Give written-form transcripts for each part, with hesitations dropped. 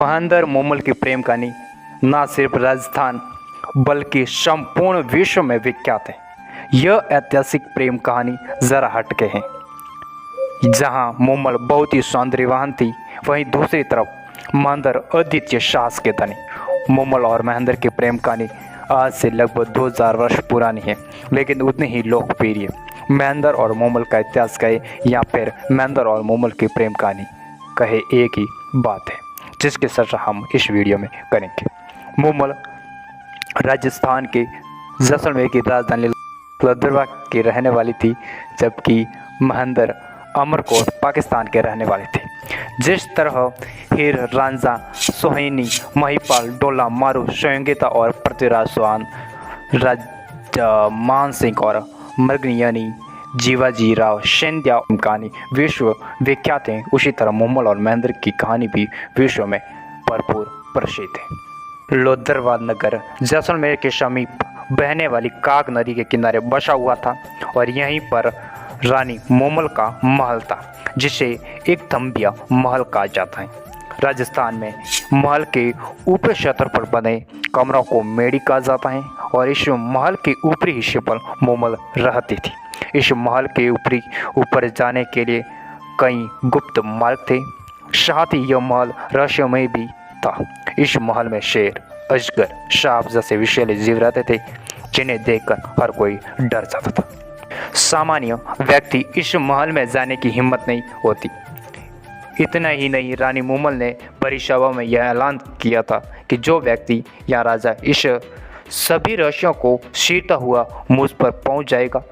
महेंद्र मोमल की प्रेम कहानी न सिर्फ राजस्थान बल्कि संपूर्ण विश्व में विख्यात है। यह ऐतिहासिक प्रेम कहानी जरा हटके है। जहां मोमल बहुत ही सौंदर्यवान थी, वहीं दूसरी तरफ महेंद्र अद्वितीय साहस के धनी। मोमल और महेंद्र की प्रेम कहानी आज से लगभग 2000 वर्ष पुरानी है, लेकिन उतनी ही लोकप्रिय। महेंद्र और मोमल का इतिहास कहे या फिर महेंद्र और मोमल की प्रेम कहानी कहे, एक ही बात है जिसकी चर्चा हम इस वीडियो में करेंगे। मोमल राजस्थान के जैसलमेर की राजधानी लोथरवा की रहने वाली थी, जबकि महेंद्र अमरकोट पाकिस्तान के रहने वाले थे। जिस तरह हीर रांझा, सोहिनी, महिपाल, डोला, मारू, संयोगिता और पृथ्वीराज चौहान, राजा मान सिंह और मृगनयनी जीवाजी राव सिंधिया कहानी विश्व विख्यात है, उसी तरह मोमल और महेंद्र की कहानी भी विश्व में भरपूर प्रसिद्ध है। लोथरवा नगर जैसलमेर के समीप बहने वाली काग नदी के किनारे बसा हुआ था और यहीं पर रानी मोमल का महल था, जिसे एक तंबिया महल कहा जाता है। राजस्थान में महल के ऊपरी क्षेत्र पर बने कमरों को मेड़ी कहा जाता है और इस महल के ऊपरी हिस्से पर मोमल रहती थी। इस महल के ऊपर जाने के लिए कई गुप्त मार्ग थे, साथ ही यह महल रहस्यमय भी था। इस महल में शेर, अजगर, सांप जैसे विषैले जीव रहते थे, जिन्हें देखकर हर कोई डर जाता था। सामान्य व्यक्ति इस महल में जाने की हिम्मत नहीं होती। इतना ही नहीं, रानी मोमल ने बड़ी सभा में यह ऐलान किया था कि जो व्यक्ति या राजा इस सभी रहस्यों को सीखता हुआ मुझ पर पहुंच जाएगा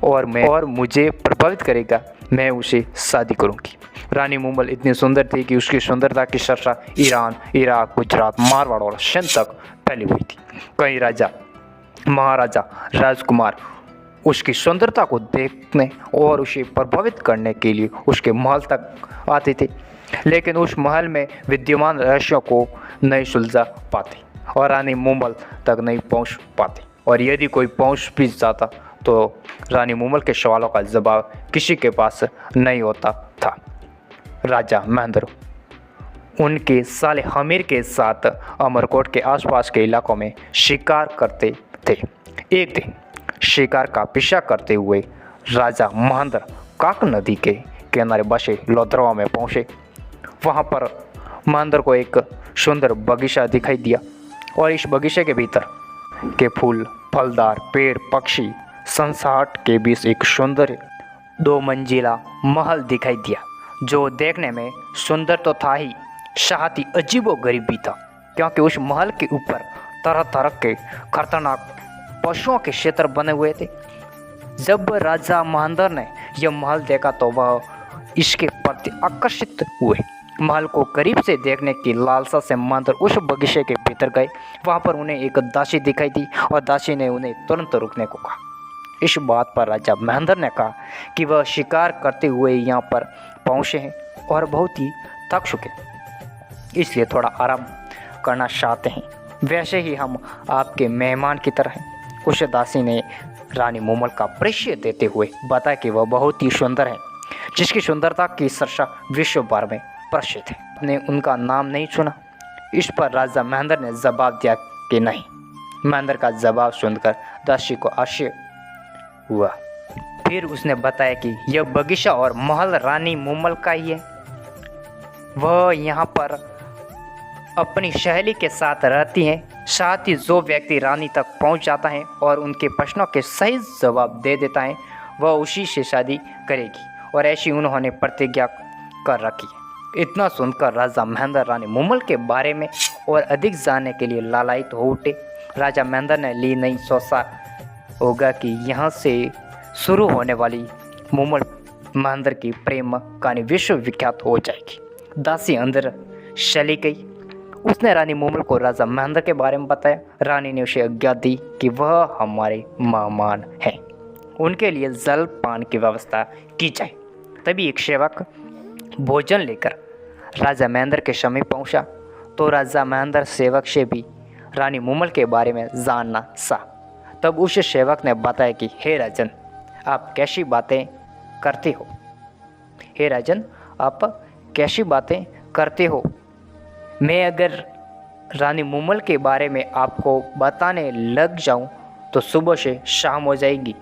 और मुझे प्रभावित करेगा, मैं उसे शादी करूंगी। रानी मोमल इतनी सुंदर थी कि उसकी सुंदरता की चर्चा ईरान, इराक, गुजरात, मारवाड़ और सिंध तक फैली हुई थी। कई राजा, महाराजा, राजकुमार उसकी सुंदरता को देखने और उसे प्रभावित करने के लिए उसके महल तक आते थे, लेकिन उस महल में विद्यमान रहस्यों को नहीं सुलझा पाते और रानी मोमल तक नहीं पहुंच पाते। और यदि कोई पहुंच भी जाता तो रानी मोमल के सवालों का जवाब किसी के पास नहीं होता था। राजा महेंद्र उनके साले हमीर के साथ अमरकोट के आसपास के इलाकों में शिकार करते थे। एक दिन शिकार का पीछा करते हुए राजा महेंद्र काक नदी के किनारे बसे लोथरवा में पहुंचे। वहां पर महेंद्र को एक सुंदर बगीचा दिखाई दिया और इस बगीचे के भीतर के फूल, फलदार पेड़, पक्षी, सनसनाहट के बीच एक सुंदर 2 मंजिला महल दिखाई दिया, जो देखने में सुंदर तो था ही, साथ ही अजीबोगरीब भी था, क्योंकि उस महल के ऊपर तरह तरह के खतरनाक पशुओं के क्षेत्र बने हुए थे। जब राजा महेंद्र ने यह महल देखा तो वह इसके प्रति आकर्षित हुए। महल को करीब से देखने की लालसा से महेंद्र उस बगीचे के भीतर गए। वहां पर उन्हें एक दासी दिखाई दी और दासी ने उन्हें तुरंत रुकने को कहा। इस बात पर राजा महेंद्र ने कहा कि वह शिकार करते हुए यहाँ पर पहुँचे हैं और बहुत ही थक चुके, इसलिए थोड़ा आराम करना चाहते हैं। वैसे ही हम आपके मेहमान की तरह हैं। उस दासी ने रानी मोमल का परिचय देते हुए बताया कि वह बहुत ही सुंदर है, जिसकी सुंदरता की चर्चा विश्व भर में प्रसिद्ध है। ने उनका नाम नहीं सुना। इस पर राजा महेंद्र ने जवाब दिया कि नहीं। महेंद्र का जवाब सुनकर दासी को आश्चर्य हुआ। फिर उसने बताया कि यह बगीचा और महल रानी मोमल का ही है। वह यहाँ पर अपनी सहेली के साथ रहती हैं। साथ ही जो व्यक्ति रानी तक पहुँच जाता है और उनके प्रश्नों के सही जवाब दे देता है, वह उसी से शादी करेगी, और ऐसी उन्होंने प्रतिज्ञा कर रखी है। इतना सुनकर राजा महेंद्र रानी मोमल के बारे में और अधिक जानने के लिए लालायित हो उठे। राजा महेंद्र ने नहीं सोचा होगा कि यहाँ से शुरू होने वाली मोमल महेंद्र की प्रेम कहानी विश्व विख्यात हो जाएगी। दासी अंदर चली गई। उसने रानी मोमल को राजा महेंद्र के बारे में बताया। रानी ने उसे आज्ञा दी कि वह हमारे मेहमान हैं, उनके लिए जल पान की व्यवस्था की जाए। तभी एक सेवक भोजन लेकर राजा महेंद्र के समीप पहुंचा तो राजा महेंद्र सेवक से भी रानी मोमल के बारे में जानना चाहा। तब उस सेवक ने बताया कि हे राजन, आप कैसी बातें करते हो? हे राजन, आप कैसी बातें करते हो? मैं अगर रानी मूमल के बारे में आपको बताने लग जाऊं तो सुबह से शाम हो जाएगी।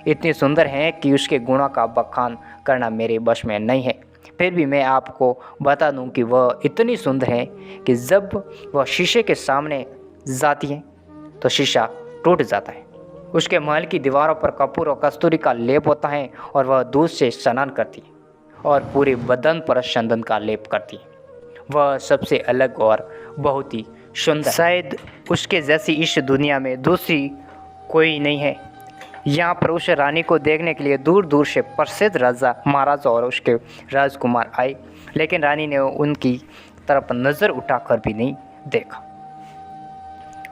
इतनी सुंदर हैं कि उसके गुणों का बखान करना मेरे बस में नहीं है। फिर भी मैं आपको बता दूं कि वह इतनी सुंदर है कि जब वह शीशे के सामने जाती है तो शीशा टूट जाता है। उसके महल की दीवारों पर कपूर और कस्तूरी का लेप होता है और वह दूध से स्नान करती है और पूरे बदन पर चंदन का लेप करती है। वह सबसे अलग और बहुत ही सुंदर, शायद उसके जैसी इस दुनिया में दूसरी कोई नहीं है। यहाँ पर उस रानी को देखने के लिए दूर दूर से प्रसिद्ध राजा महाराजा और उसके राजकुमार आए, लेकिन रानी ने उनकी तरफ नज़र उठाकर भी नहीं देखा।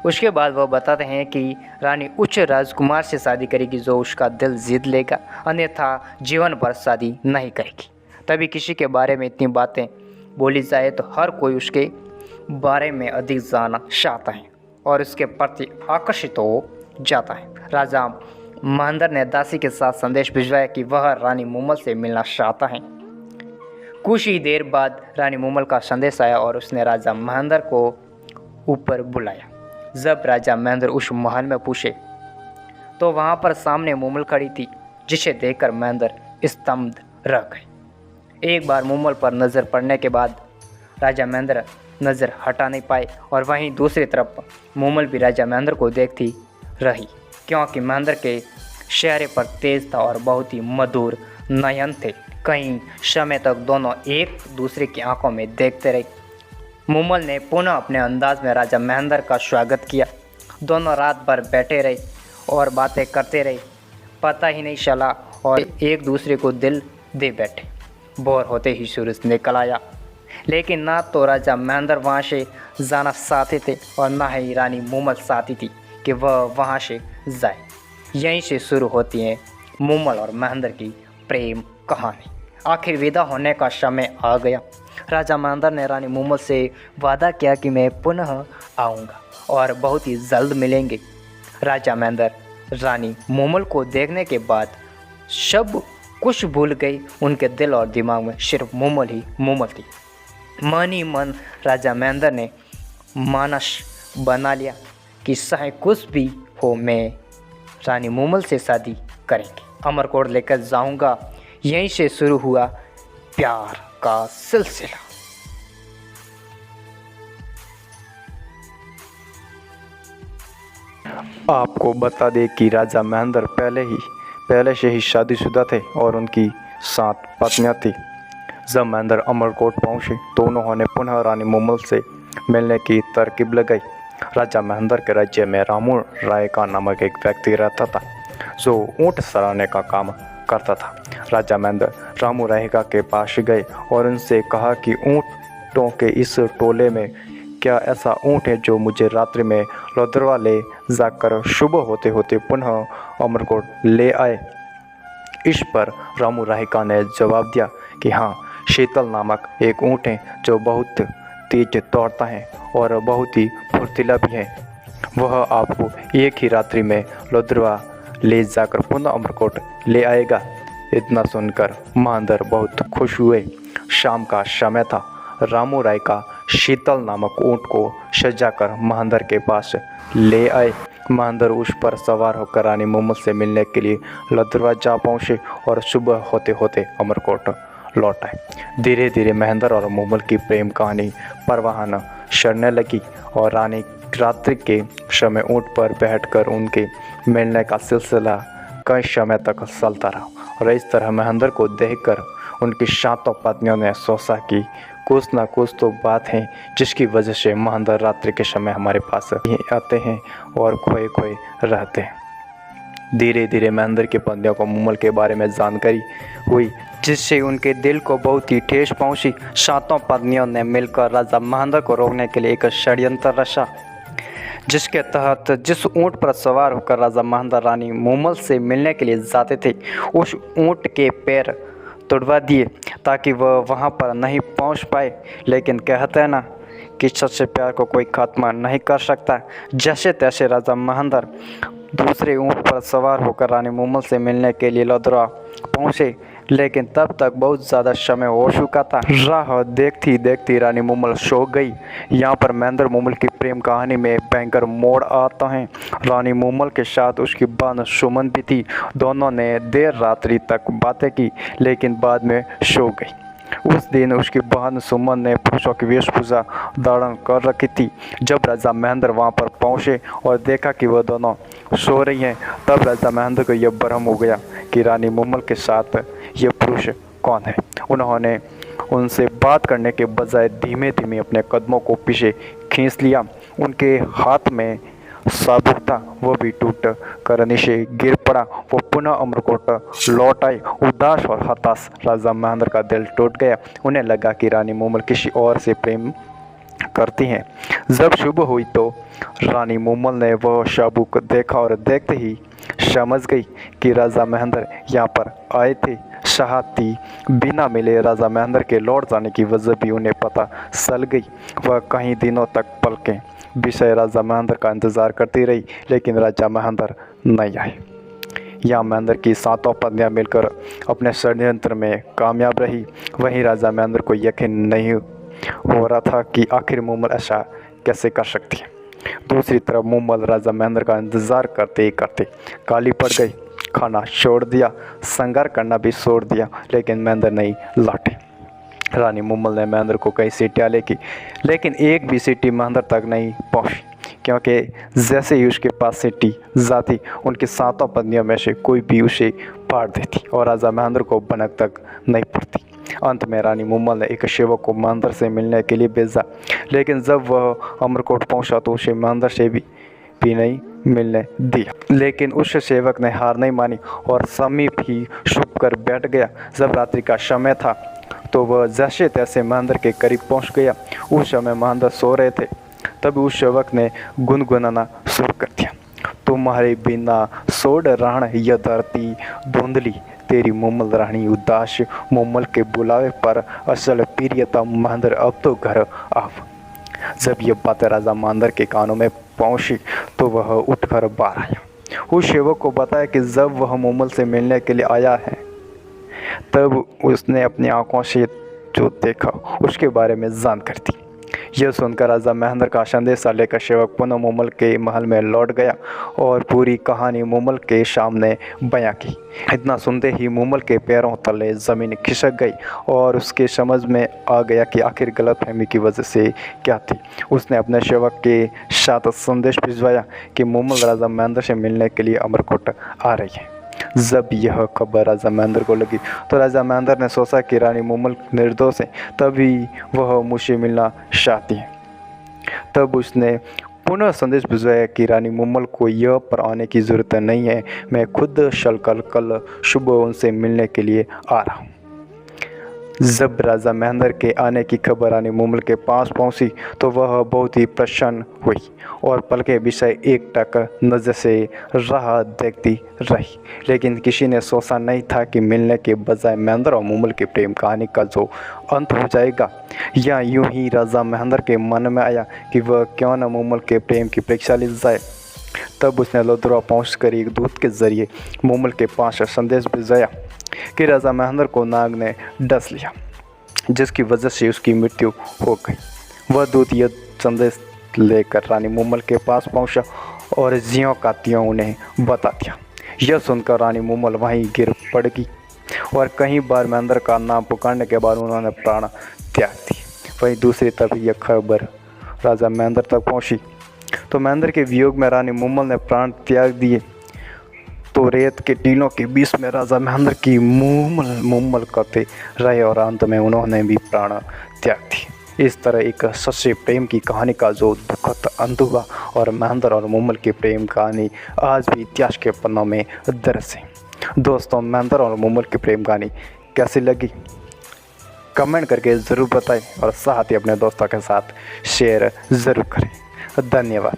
उसके बाद वह बताते हैं कि रानी उच्च राजकुमार से शादी करेगी जो उसका दिल जीत लेगा, अन्यथा जीवन भर शादी नहीं करेगी। तभी किसी के बारे में इतनी बातें बोली जाए तो हर कोई उसके बारे में अधिक जानना चाहता है और उसके प्रति आकर्षित हो जाता है। राजा महेंद्र ने दासी के साथ संदेश भिजवाया कि वह रानी मूमल से मिलना चाहता है। कुछ ही देर बाद रानी मूमल का संदेश आया और उसने राजा महेंद्र को ऊपर बुलाया। जब राजा महेंद्र उस महल में पूछे तो वहाँ पर सामने मूमल खड़ी थी, जिसे देखकर महेंद्र स्तब्ध रह गए। एक बार मूमल पर नज़र पड़ने के बाद राजा महेंद्र नज़र हटा नहीं पाए और वहीं दूसरी तरफ मूमल भी राजा महेंद्र को देखती रही, क्योंकि महेंद्र के चेहरे पर तेज था और बहुत ही मधुर नयन थे। कई समय तक दोनों एक दूसरे की आंखों में देखते रहे। मूमल ने पुनः अपने अंदाज में राजा महेंद्र का स्वागत किया। दोनों रात भर बैठे रहे और बातें करते रहे, पता ही नहीं चला और एक दूसरे को दिल दे बैठे। बोर होते ही सूरज निकल आया, लेकिन ना तो राजा महेंद्र वहाँ से जाना चाहते थे और ना ही रानी मूमल चाहती थी कि वह वहाँ से जाए। यहीं से शुरू होती है मूमल और महेंद्र की प्रेम कहानी। आखिर विदा होने का समय आ गया। राजा महेंद्र ने रानी मूमल से वादा किया कि मैं पुनः आऊँगा और बहुत ही जल्द मिलेंगे। राजा महेंद्र रानी मूमल को देखने के बाद सब कुछ भूल गई। उनके दिल और दिमाग में सिर्फ मूमल ही मूमल थी। मन ही मन राजा महेंद्र ने मानस बना लिया कि चाहे कुछ भी हो मैं रानी मूमल से शादी करेंगे, अमरकोट लेकर जाऊंगा। यहीं से शुरू हुआ प्यार का सिलसिला। आपको बता दें कि राजा महेंद्र पहले से ही शादीशुदा थे और उनकी 7 पत्नियां थी। जब महेंद्र अमरकोट पहुंचे तो उन्होंने पुनः रानी मूमल से मिलने की तरकीब लगाई। राजा महेंद्र के राज्य में रामू रायका नामक एक व्यक्ति रहता था जो ऊँट सराहने का काम करता था। राजा महेंद्र रामू रायका के पास गए और उनसे कहा कि ऊँटों के इस टोले में क्या ऐसा ऊँट है जो मुझे रात्रि में लोदरवा ले जाकर सुबह होते होते पुनः अमरकोट ले आए। इस पर रामू रायका ने जवाब दिया कि हाँ, शीतल नामक एक ऊँट है जो बहुत तेज दौड़ता है और बहुत ही फुर्तीला भी है। वह आपको एक ही रात्रि में लोदरवा ले जाकर पुनः अमरकोट ले आएगा। इतना सुनकर महेंद्र बहुत खुश हुए। शाम का समय था। रामू रायका शीतल नामक ऊँट को सजाकर महेंद्र के पास ले आए। महेंद्र उस पर सवार होकर रानी मूमल से मिलने के लिए लोदरवा जा पहुँचे और सुबह होते होते अमरकोट लौट आए। धीरे धीरे महेंद्र और मूमल की प्रेम कहानी परवान चढ़ने लगी और रानी रात्रि के समय ऊँट पर बैठकर उनके मिलने का सिलसिला कई समय तक चलता रहा। और इस तरह महेंद्र को देखकर उनकी 7 पत्नियों ने सोचा कि कुछ ना कुछ तो बात है जिसकी वजह से महेंद्र रात्रि के समय हमारे पास आते हैं और खोए खोए रहते हैं। धीरे धीरे महेंद्र की पत्नियों को मूमल के बारे में जानकारी हुई, जिससे उनके दिल को बहुत ही ठेस पहुंची। 7 पत्नियों ने मिलकर राजा महेंद्र को रोकने के लिए एक षड्यंत्र रचा, जिसके तहत जिस ऊँट पर सवार होकर राजा महेंद्र रानी मूमल से मिलने के लिए जाते थे उस ऊँट के पैर तोड़वा दिए ताकि वह वहां पर नहीं पहुंच पाए। लेकिन कहते हैं ना कि सच्चे प्यार को कोई खात्मा नहीं कर सकता। जैसे तैसे राजा महेंद्र दूसरे ऊँट पर सवार होकर रानी मूमल से मिलने के लिए लोदरवा पहुँचे। लेकिन तब तक बहुत ज़्यादा समय हो चुका था। राह देखती देखती रानी मुमल सो गई। यहाँ पर महेंद्र मुमल की प्रेम कहानी में भयंकर मोड़ आता है। रानी मुमल के साथ उसकी बहन सुमन भी थी। दोनों ने देर रात्रि तक बातें की, लेकिन बाद में सो गई। उस दिन उसकी बहन सुमन ने पुरुषों की वेशभूषा धारण कर रखी थी। जब राजा महेंद्र वहां पर पहुंचे और देखा कि वह दोनों सो रही हैं, तब राजा महेंद्र को यह भ्रम हो गया कि रानी मुमल के साथ यह पुरुष कौन है। उन्होंने उनसे बात करने के बजाय धीमे धीमे अपने कदमों को पीछे खींच लिया। उनके हाथ में साबुक था, वह भी टूट कर नीचे गिर पड़ा। वो पुनः अमरकोट लौट आए। उदास और हताश राजा महेंद्र का दिल टूट गया। उन्हें लगा कि रानी मुमल किसी और से प्रेम करती हैं। जब सुबह हुई तो रानी मुमल ने वह साबुक देखा और देखते ही समझ गई कि राजा महेंद्र यहाँ पर आए थे। चाहती बिना मिले राजा महेंद्र के लौट जाने की वजह भी उन्हें पता चल गई। वह कई दिनों तक पलकें विषय राजा महेंद्र का इंतजार करती रही, लेकिन राजा महेंद्र नहीं आए। यहाँ महेंद्र की सातों पत्नियां मिलकर अपने षड्यंत्र में कामयाब रही। वहीं राजा महेंद्र को यकीन नहीं हो रहा था कि आखिर मुमल ऐसा कैसे कर सकती है। दूसरी तरफ मुमल राजा महेंद्र का इंतजार करते ही करते काली पड़ गई। खाना छोड़ दिया, संघर्ष करना भी छोड़ दिया, लेकिन महेंद्र नहीं लौटे। रानी मुमल ने महेंद्र को कई सीटियाँ लेकी, लेकिन एक भी सीटी महेंद्र तक नहीं पहुंची, क्योंकि जैसे ही उसके पास सीटी जाती, उनकी सातों पत्नियों में से कोई भी उसे फाड़ देती और राजा महेंद्र को भनक तक नहीं पड़ती। अंत में रानी मुमल ने एक सेवक को महेंद्र से मिलने के लिए भेजा, लेकिन जब वह अमरकोट पहुंचा तो उसे महेंद्र से भी नहीं मिलने दिया। लेकिन उस सेवक ने हार नहीं मानी और समीप ही छुप कर बैठ गया। जब रात्रि का समय था तो वह जैसे तैसे महेंद्र के करीब पहुंच गया। उस समय महेंद्र सो रहे थे। तभी उस सेवक ने गुनगुनाना शुरू कर दिया, तुम्हारे बिना सोड राण यह धरती धुंधली, तेरी मुमल रानी उदास, मुमल के बुलावे पर असल प्रियतम महेंद्र अब तो घर आव। जब यह बात राजा महेंद्र के कानों में पहुंची तो वह उठकर बाहर आया। उस सेवक को बताया कि जब वह मुमल से मिलने के लिए आया है, तब उसने अपनी आंखों से जो देखा उसके बारे में जानकारी दी। यह सुनकर राजा महेंद्र का संदेशा लेकर सेवक पुनः मुमल के महल में लौट गया और पूरी कहानी मुमल के सामने बयां की। इतना सुनते ही मुमल के पैरों तले ज़मीन खिसक गई और उसके समझ में आ गया कि आखिर गलतफहमी की वजह से क्या थी। उसने अपने सेवक के साथ संदेश भिजवाया कि मुमल राजा महेंद्र से मिलने के लिए अमरकोट आ रही है। जब यह खबर राजा महेंद्र को लगी तो राजा महेंद्र ने सोचा कि रानी मुमल निर्दोष है, तभी वह मुझसे मिलना चाहती है। तब उसने पुनः संदेश भिजवाया कि रानी मुमल को यह पर आने की ज़रूरत नहीं है, मैं खुद कल सुबह उनसे मिलने के लिए आ रहा हूँ। जब राजा महेंद्र के आने की खबर रानी मुमल के पास पहुंची तो वह बहुत ही प्रसन्न हुई और पल के विषय एक टक नजर से राह देखती रही। लेकिन किसी ने सोचा नहीं था कि मिलने के बजाय महेंद्र और मुमल की प्रेम कहानी का जो अंत हो जाएगा। या यूं ही राजा महेंद्र के मन में आया कि वह क्यों न मुमल के प्रेम की परीक्षा ली जाए। तब उसने लोधरा पहुँचकर एक दूत के जरिए मुमल के पास संदेश भिजवाया कि राजा महेंद्र को नाग ने डस लिया, जिसकी वजह से उसकी मृत्यु हो गई। वह दूत यह संदेश लेकर रानी मुमल के पास पहुंचा और ज्यों का त्यों उन्हें बता दिया। यह सुनकर रानी मुमल वहीं गिर पड़ गई और कई बार महेंद्र का नाम पुकारने के बाद उन्होंने प्राण त्याग दिए। वहीं दूसरी तरफ यह खबर राजा महेंद्र तक पहुंची तो महेंद्र के वियोग में रानी मुमल ने प्राण त्याग दिए। तो रेत के टीलों के बीच में राजा महेंद्र की मुमल करते रहे और अंत में उन्होंने भी प्राण त्याग दिए। इस तरह एक सच्चे प्रेम की कहानी का जो दुखद अंत हुआ और महेंद्र और मुमल की प्रेम कहानी आज भी इतिहास के पन्नों में दर्ज है। दोस्तों, महेंद्र और मुमल की प्रेम कहानी कैसी लगी कमेंट करके ज़रूर बताएं और साथ ही अपने दोस्तों के साथ शेयर ज़रूर करें। धन्यवाद।